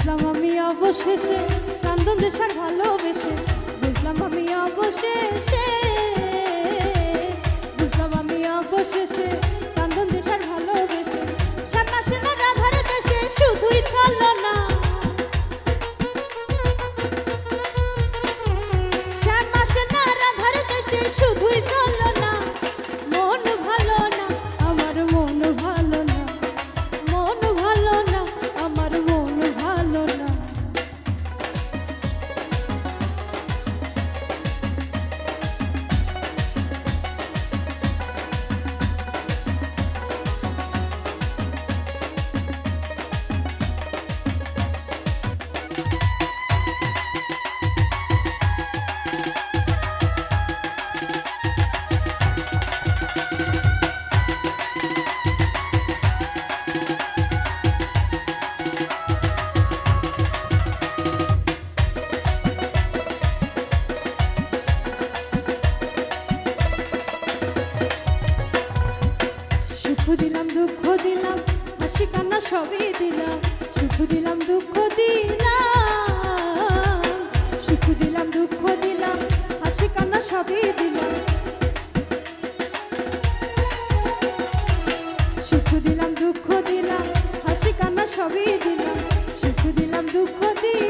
বুঝলাম আমি অবশেষে কান্দন দেশার ভালোবেসে, বুঝলাম আমি অবশেষে, বুঝলাম আমি অবশেষে কান্দন দেশার ভালোবেসে। সন্ন্যাসী না রাধার দেশে শুধুই চলো না, সন্ন্যাসী না রাধার দেশে শুধুই চলো না। মন ভালো না আমার, মন ভালো না, মন ভালো না আমার, মন ভালো না। সুখ দিলাম দুঃখ দিলাম হাসি কান্না সবই দিলাম, সুখ দিলাম দুঃখ দিলাম, সুখ দিলাম দুঃখ দিলাম হাসি কান্না সবই দিলাম, সুখ দিলাম দুঃখ দিলাম হাসি কান্না সবই দিলাম, সুখ দিলাম দুঃখ দিলাম।